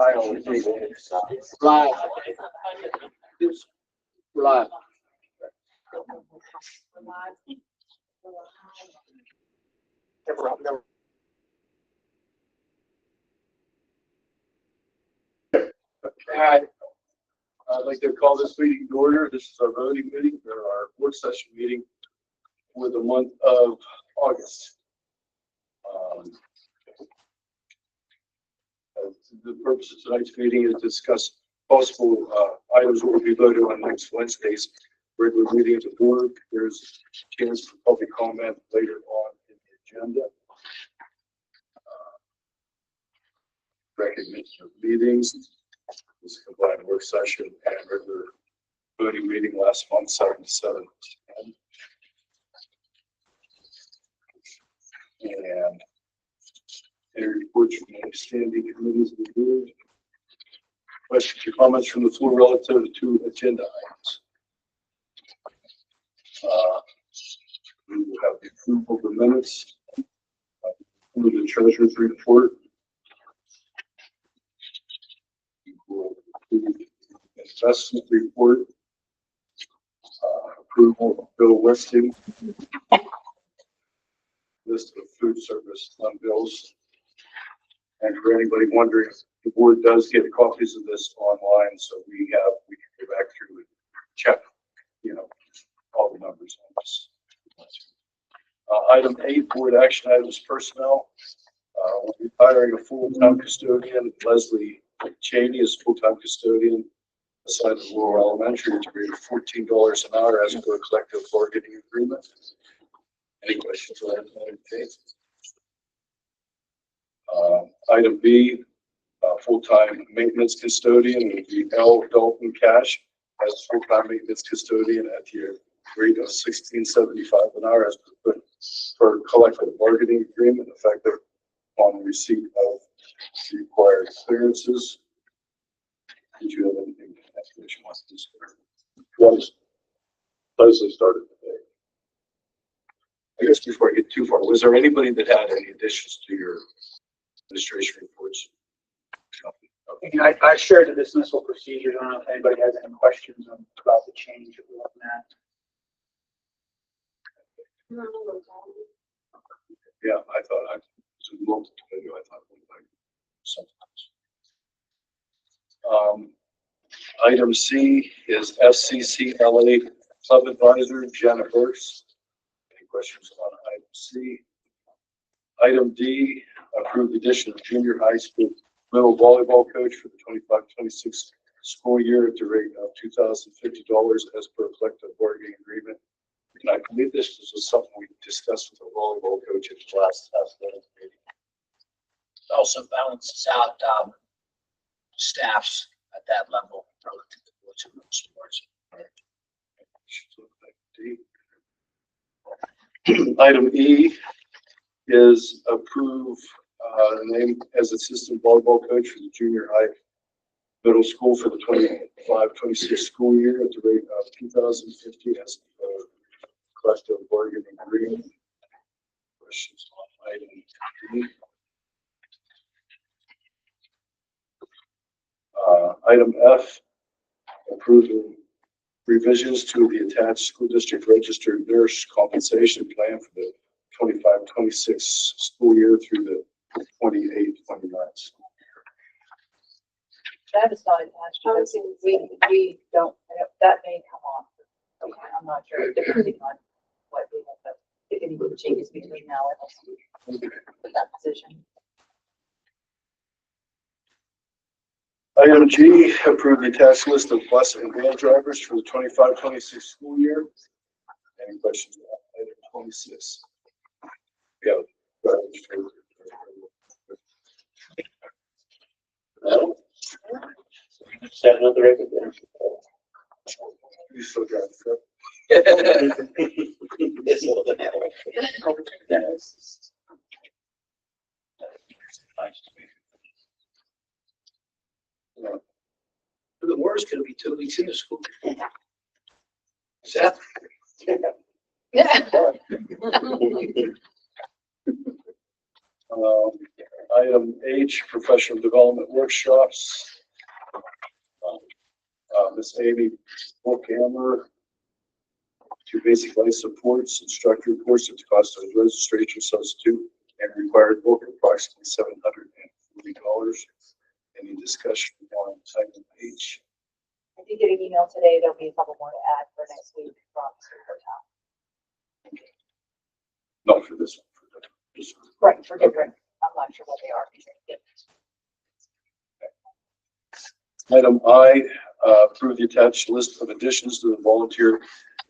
I always think live. Live. All right. I'd like to call this meeting to order. This is our voting meeting, or our work session meeting for the month of August. The purpose of tonight's meeting is to discuss possible items that will be voted on next Wednesday's regular meeting of the board. There's a chance for public comment later on in the agenda. Recognition of meetings. This combined work session and regular voting meeting last month, 7 to 7. And any reports from any standing committees of the board. Questions or comments from the floor relative to agenda items? We will have the approval of the minutes, the treasurer's report. We will approve the investment report, approval of Bill Westing, list of food service bills. And for anybody wondering, the board does get copies of this online, so we can go back through and check, all the numbers on this. Item 8, board action items, personnel. We'll be hiring a full-time custodian. Leslie Cheney is full-time custodian assigned to Laurel Elementary at a rate of $14 an hour as per a collective bargaining agreement. Any questions on that? Item B, full-time maintenance custodian will be L. Dalton Cash as full-time maintenance custodian at the rate of $16.75 an hour as per collective bargaining agreement effective upon receipt of the required clearances. Did you have anything that you want to discuss? Leslie started today. I guess before I get too far, was there anybody that had any additions to your administration reports? I shared the dismissal procedures. I don't know if anybody has any questions about the change that we're looking at. Yeah, I thought I was involved in the video. I thought it looked like something else. Item C is FCCLA Club Advisor Jenna Burks. Any questions on item C? Item D, approved addition of junior high school middle volleyball coach for the 25-26 school year at the rate of $2,050 as per collective bargaining agreement. And I believe this was something we discussed with the volleyball coach at the last meeting. It also balances out staffs at that level relative to what's in those sports. Item E is approve name as assistant volleyball coach for the junior high middle school for the 25-26 school year at the rate of $2,050 as collective bargaining agreement. Questions on item E? Item F, approving revisions to the attached school district registered nurse compensation plan for the 25-26 school year through the 28-29 school year. That is not attached. We don't, that may come off. Okay, I'm not sure, depending on what we have, if any changes between now and that position. Item G, approve the attached list of bus and van drivers for the 25-26 school year. Any questions on item 26? Yeah. No? Set another record there. You still got it. It's a little bit that way. The worst going to be 2 weeks into school. Seth? Yeah. Item H, professional development workshops. Miss Amy Bookhammer to basic life supports, instructor course at the cost of registration substitute and required book approximately $740. Any discussion on item H? I did get an email today. There'll be a couple more to add for next week from Super Town. Not for this one. For this one. Right, for different, I'm not sure what they are. Item I, approve the attached list of additions to the volunteer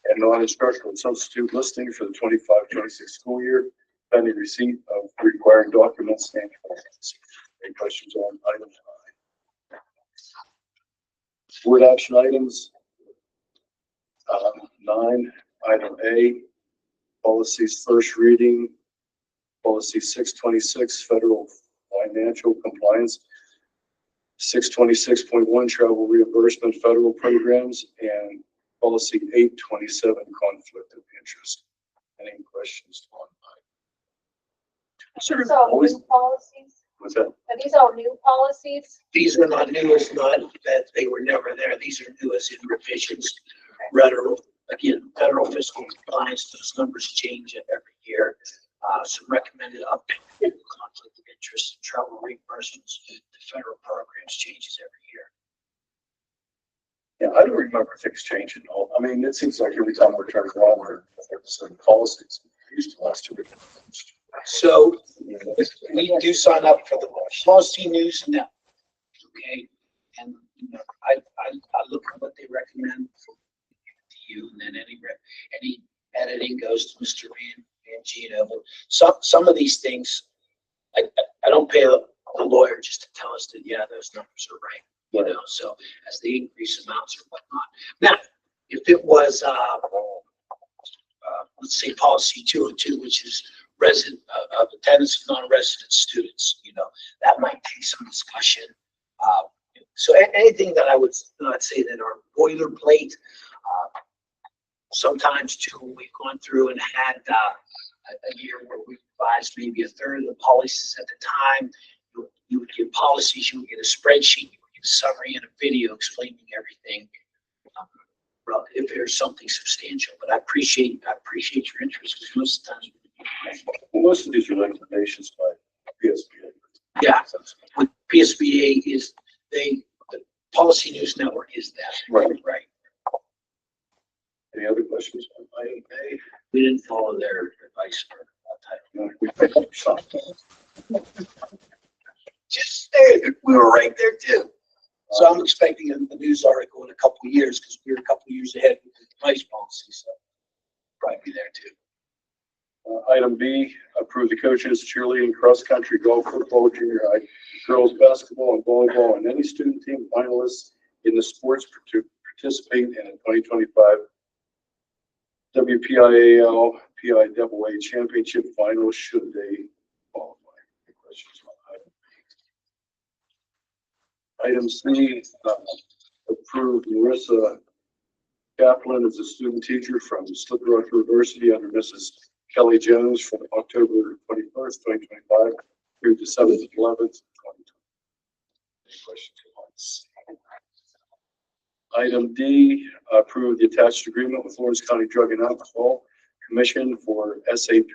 and non-instructional substitute listing for the 25-26 school year, pending receipt of required documents and forms. Any questions on item I? Board action items. 9, item A, policies first reading, policy 626, federal financial compliance, 626.1, travel reimbursement, federal programs, and policy 827, conflict of interest. Any questions on Sir, These all always, new policies? what's that? Are these all new policies? these are not new, it's not that they were never there. These are new as in revisions. Federal fiscal compliance, those numbers change every year. Some recommended update, conflict of interest, and travel reimbursements, the federal programs changes every year. Yeah, I don't remember things changing. I mean, it seems like every time we're turning around, we're certain policies. Used to last 2 years. So we do sign up for the policy news now. Okay, and you know, I look at what they recommend to you, and then any editing goes to Mr. Mangino. But some of these things, I don't pay a lawyer just to tell us that, yeah, those numbers are right. You know, so as they increase amounts or whatnot. Now, if it was, let's say policy 202, which is resident of attendance of non-resident students, you know, that might take some discussion. So anything that I would not say that are boilerplate, sometimes too, we've gone through and had a year where we revised maybe a third of the policies at the time. You would get policies, you would get a spreadsheet, you would get a summary and a video explaining everything. If there's something substantial, but I appreciate your interest because most of the times. Well, most of these are recommendations by PSBA. Yeah, with PSBA is the Policy News Network is that. Right. Any other questions on item A? We didn't follow their advice for that title. No, we picked up something. Just there, we were right there too. So I'm expecting a news article in a couple of years because we're a couple of years ahead with the device policy. So probably be there too. Item B, approve the coaches, cheerleading, cross-country, golf, football, junior high, girls basketball, and volleyball, and any student team finalists in the sports to participate in a 2025 WPIAL PIAA championship finals should they qualify. Any questions on item C, approve Marissa Kaplan as a student teacher from Slippery Rock University under Mrs. Kelly Jones from October 21st, 2025 through December 11th, 2020. Any questions on C? Item D, approve the attached agreement with Lawrence County Drug and Alcohol Commission for SAP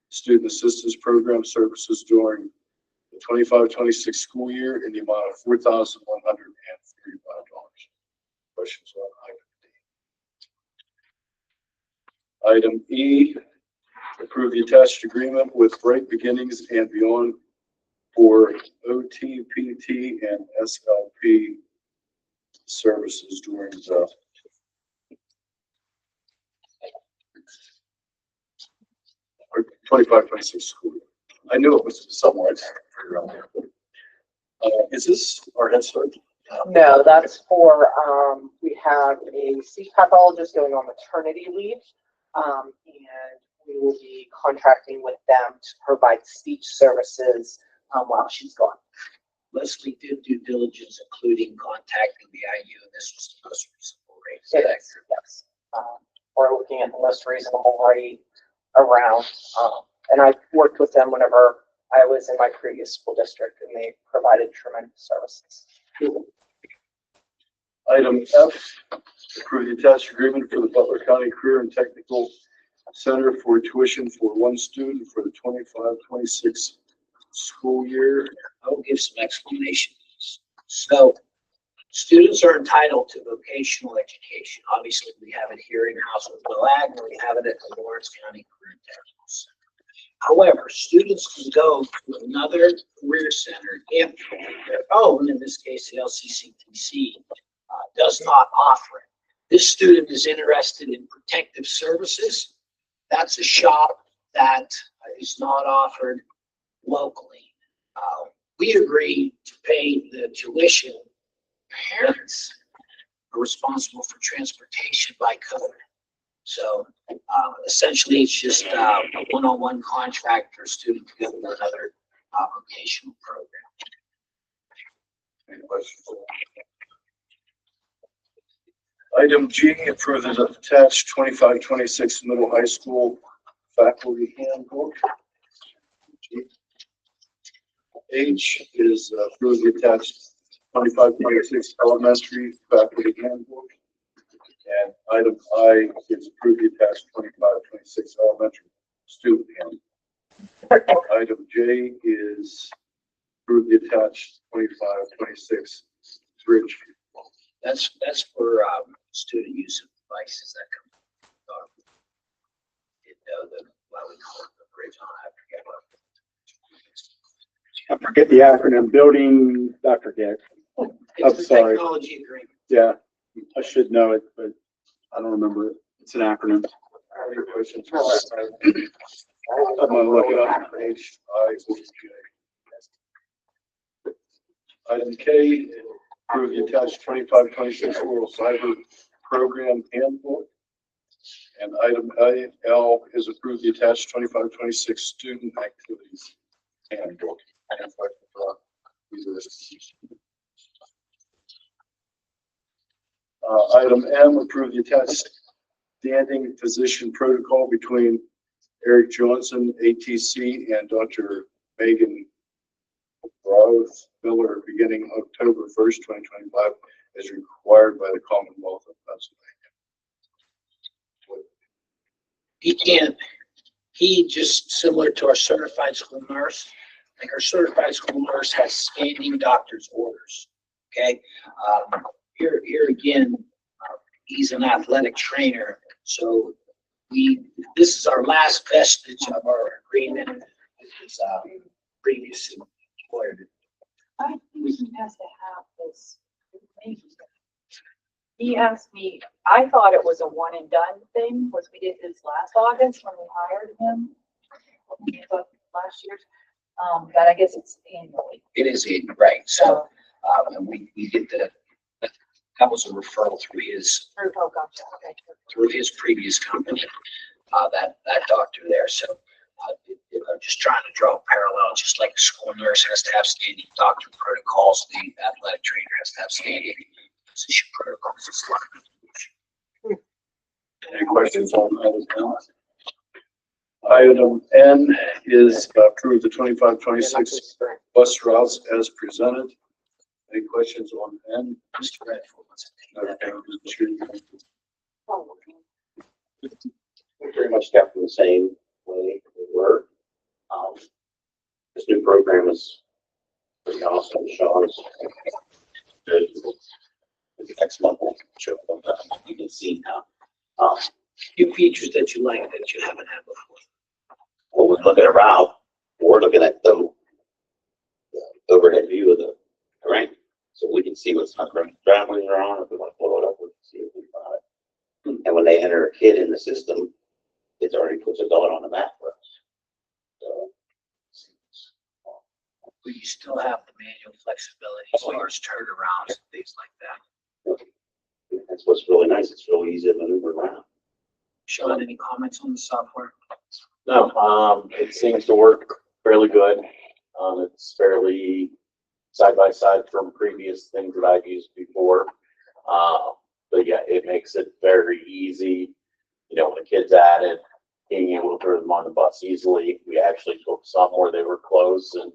Student Assistance Program services during the 25-26 school year in the amount of $4,135. Questions on item D? Item E, approve the attached agreement with Bright Beginnings and Beyond for OTPT and SLP services during the 25-26 school year. I knew it was somewhere. I just figured out there. Is this our Head Start? No, that's for, we have a speech pathologist going on maternity leave. And we will be contracting with them to provide speech services while she's gone. Leslie did due diligence, including contacting the IU, and this was the most reasonable rate. It is, yes. We're looking at the most reasonable rate around. And I've worked with them whenever I was in my previous school district and they provided tremendous services. Item F, approve the attached agreement for the Butler County Career and Technical Center for tuition for one student for the 25-26 school year. I'll give some explanations. So students are entitled to vocational education. Obviously, we have it here in-house with WILAG, and we have it at the Lawrence County Career and Technical Center. However, students can go to another career center if their own, in this case, the LCCTC, does not offer it. This student is interested in protective services. That's a shop that is not offered locally. We agree to pay the tuition. Parents are responsible for transportation by code. So essentially, it's just a one-on-one contract for a student to go to another vocational program. Any questions? Item G, approve the attached 25-26 middle high school faculty handbook. H is approve the attached 25-26 elementary faculty handbook. And item I is approve the attached 25-26 elementary student handbook. Item J is approve the attached 25-26 bridge. That's for student use of devices that come. Why we call it the bridge on, I forget what. I forget the acronym, building, I forget. It's I'm the sorry. technology agreement. Yeah, I should know it, but I don't remember it. It's an acronym. Other questions? I'm gonna look it up. H, I, O, J. Item K, approve the attached 25-26 oral cyber program handbook. And item L is approve the attached 25-26 student activities handbook. Any questions for either of these? Item M, approve the attached standing physician protocol between Eric Johnson, ATC, and Dr. Megan Roth Miller beginning October 1st, 2025, as required by the Commonwealth of Pennsylvania. He just similar to our certified school nurse, like our certified school nurse has standing doctor's orders. Okay. Here again, he's an athletic trainer. So this is our last vestige of our agreement with his previous employer. I think he has to have this. He asked me, I thought it was a one and done thing, was we did this last August when we hired him. Last year, but I guess it's annually. It is right. So, and we did that was a referral through his Oh, gotcha, okay. through his previous company, that doctor there. So I'm just trying to draw a parallel, just like the school nurse has to have standing doctor protocols, the athletic trainer has to have standing physician protocols. It's like, Any questions on item N? Item N is approve the 25-26 bus routes as presented. Any questions on N? Mr. Redfield wants to take that. We pretty much kept them the same way they were. This new program is pretty awesome. Sean's good. Next month we'll show them that you can see now. Few features that you like that you haven't had before. When we look at a route, we're looking at the overhead view of the terrain. So we can see what's not traveling around. If we want to blow it up, we can see if we got it. And when they enter a kid in the system, it's already puts a dot on the map for us. So, But you still have the manual flexibility as far as turnarounds and things like that. that's what's really nice. It's really easy to maneuver around. Sean, any comments on the software? No, it seems to work fairly good. It's fairly side by side from previous things that I've used before. But yeah, it makes it very easy. You know, when the kid's at it, being able to throw them on the bus easily. We actually took some where they were closed and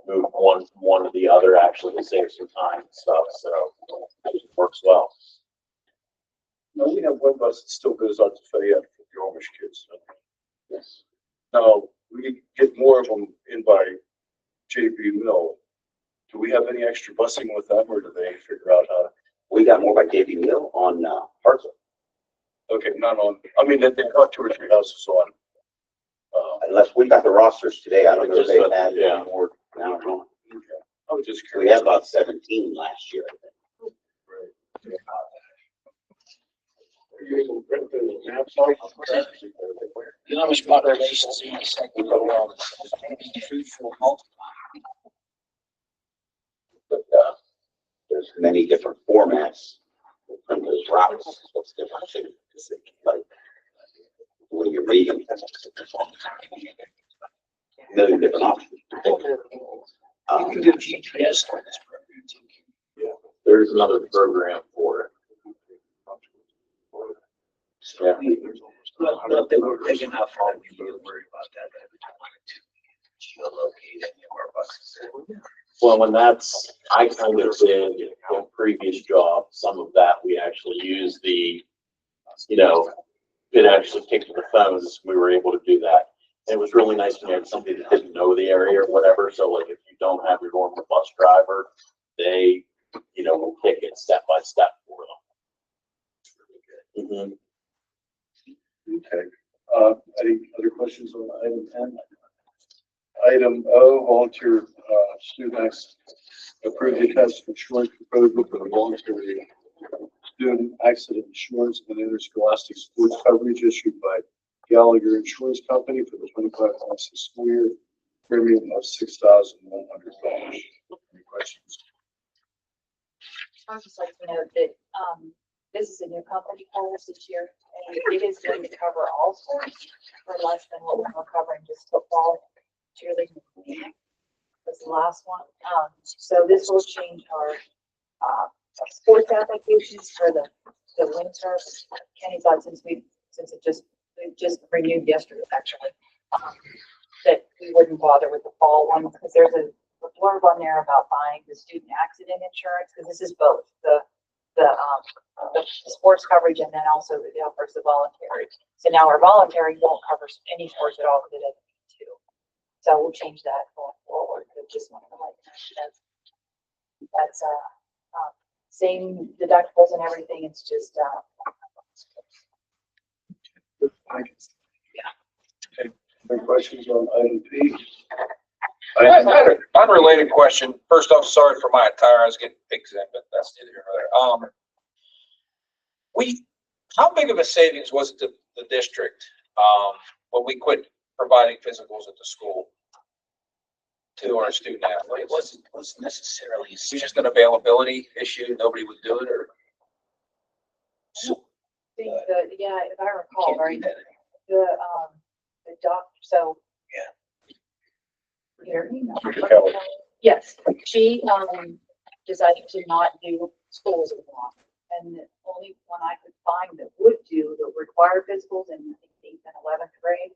moved one from one to the other, actually to save some time and stuff, so it works well. No, we have one bus that still goes out to Fayette for the Amish kids. Yes. Now, we get more of them in by JB Mill. Do we have any extra busing with them, or do they figure out how to? We got more by JP Mill on, Hartsel. Okay, not on, I mean, they got 2 or 3 houses on. Unless we got the rosters today, I don't know if Just, they had yeah. any more. I don't know. I was just We curious. had about 17 last year, I think. The Amish population's in the second world. Maybe truth will multiply. But, there's many different formats from those routes. What's different too? Like, when you read them, million different options. You can do GPS on this program too. There's another program for it. Yeah. Not that we're big enough, I would be worried about that, but we don't want to geolocate any of our buses. Well, and that's, I kind of did in a previous job, some of that, we actually used the, it actually kicked to the phones, we were able to do that. And it was really nice when you had somebody that didn't know the area or whatever, so like if you don't have your normal bus driver, they, will kick it step by step for them. Mhm. Okay, any other questions on item 10? Item O, volunteer, students approve the test insurance proposal for the voluntary student accident insurance and interscholastic sports coverage issued by Gallagher Insurance Company for the 25-26 school year, premium of $6,100. Any questions? I would just like to note that, this is a new company for us this year, and it is going to cover all sports for less than what we were covering, just football, cheerleading. This last one. So this will change our sports applications for the winter. Kenny thought we just renewed yesterday, actually, that we wouldn't bother with the fall one, because there's a blurb on there about buying the student accident insurance, because this is both the sports coverage and then also the offers the voluntary. So now our voluntary won't cover any sports at all because it doesn't need to. So we'll change that going forward. But just wanted to like that's same deductibles and everything. It's just Any questions on item P? I had an unrelated question. First off, sorry for my attire. I was getting pigs in, but that's neither here nor there. How big of a savings was it to the district, when we quit providing physicals at the school to our student It athletes? wasn't necessarily. It's just an availability issue. Nobody would do it, or? yeah, if I recall, right, the doctor. So here. Kelly. Yes, she decided to not do schools anymore. And the only one I could find that would do, that require physicals in I think 8th and 11th grade,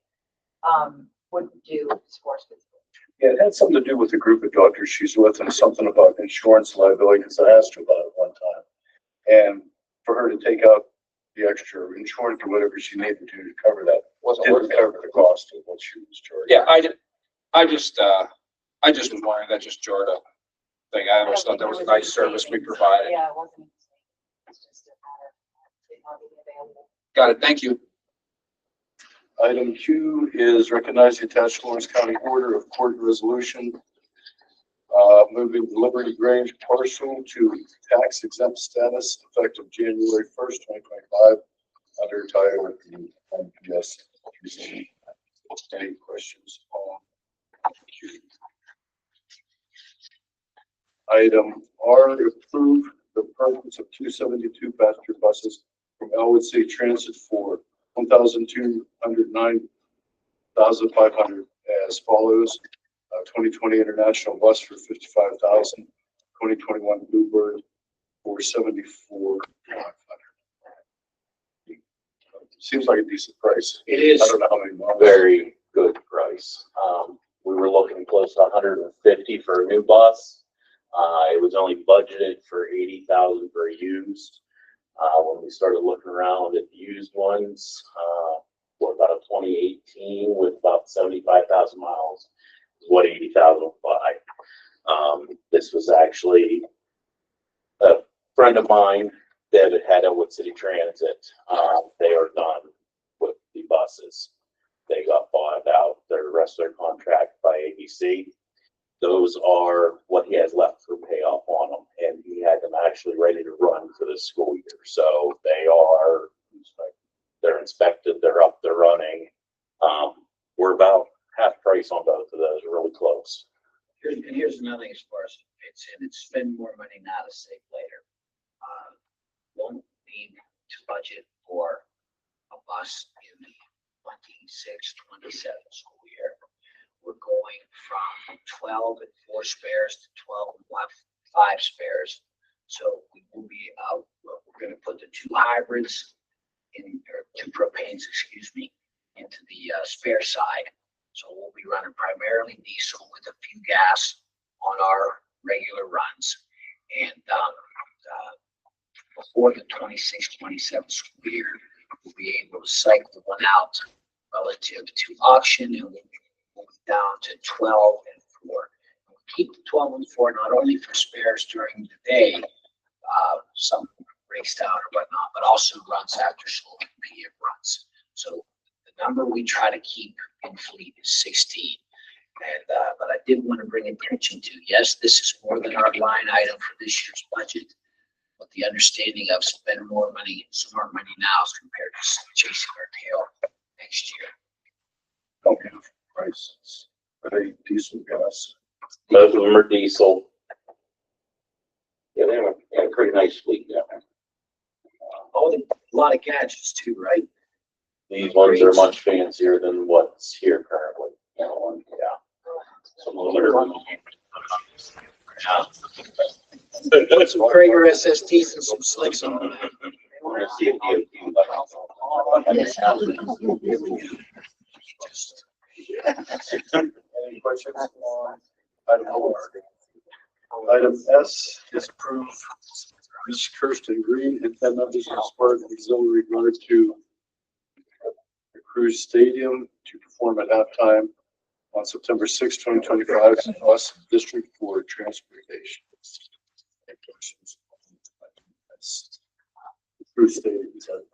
wouldn't do sports physicals. Yeah, it had something to do with the group of doctors she's with and something about insurance liability, because I asked her about it one time. And for her to take out the extra insurance or whatever she needed to do to cover that, Wasn't worth didn't it. cover the cost of what she was charging. Yeah, I just was wondering, that just jarred a thing. I always thought that was a nice service we provided. Yeah, it wasn't. It's just a matter of not being available. Got it. Thank you. Item Q is recognize the attached Lawrence County Order of Court Resolution, moving the Liberty Grange parcel to tax exempt status effective January 1st, 2025, under title NPS. Any questions on Q? Item R, approve the purchase of 272 passenger buses from Elwood City Transit for $1,209,500 as follows. 2020 International Bus for $55,000, 2021 Bluebird for $74,500. Seems like a decent price. It is. I don't know how many miles. Very good price. We were looking close to 150 for a new bus. It was only budgeted for 80,000 for a used. When we started looking around at the used ones, for about a 2018 with about 75,000 miles, is what 80,000 would buy. This was actually a friend of mine that had Elwood City Transit. They are done with the buses. They got bought out, the rest of their contract by ABC. Those are what he has left for payoff on them, and he had them actually ready to run for this school year. So they're inspected, they're up, they're running. We're about half price on both of those, really close. Here's another thing as far as it's in, it's spend more money now to save later. Won't need to budget for a bus in the 26-27 school year. We're going from 12 and 4 spares to 12 and 5 spares. So we will be we're going to put the 2 hybrids or 2 propanes, excuse me, into the spare side. So we'll be running primarily diesel with a few gas on our regular runs. And before the 26-27 school year, we'll be able to cycle one out relative to auction, and we'll be moving down to 12 and 4. We'll keep the 12 and 4 not only for spares during the day, some breaks down or whatnot, but also runs after school and PM runs. So the number we try to keep in fleet is 16. And but I did want to bring attention to, yes, this is more than our line item for this year's budget, with the understanding of spending more money, smart money now as compared to chasing our tail next year. Okay, prices. Are they diesel gas? Both of them are diesel. Yeah, they have a pretty nice fleet down there. Oh, a lot of gadgets too, right? These ones are much fancier than what's here currently. Yeah. Some of them are. Put some Krager SSTs and some slicks on them. We're gonna see if Any questions on item O? Item S is approve Ms. Kirsten Green and 10 members of Spartan Auxiliary Guard to the Cruise Stadium to perform at halftime on September 6, 2025, in bus district for transportation. Any questions? Cruise Stadium, is that?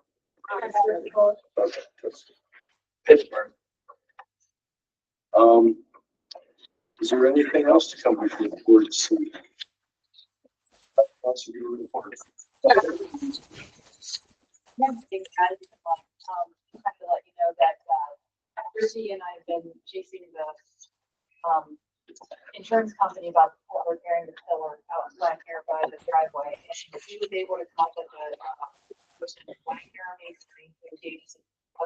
Okay, that's- Pittsburgh. Is there anything else to come before the board this evening? Councilor, you were reporting. One thing I have to let you know that Chrissy and I have been chasing the insurance company about repairing the pillar out back here by the driveway. And she was able to come up with a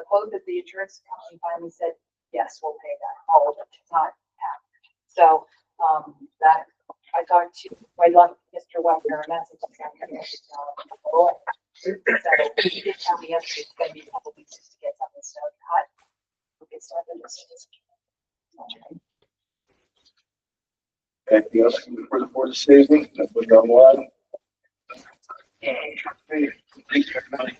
quote that the insurance company finally said, yes, we'll pay that, all of it, not half. So that I talked to, I left Mr. Webber a message. So he did tell me yesterday it's going to be a couple weeks just to get something started cut. We'll get started. Anything else for the board this evening? Nothing online? Thanks, everybody.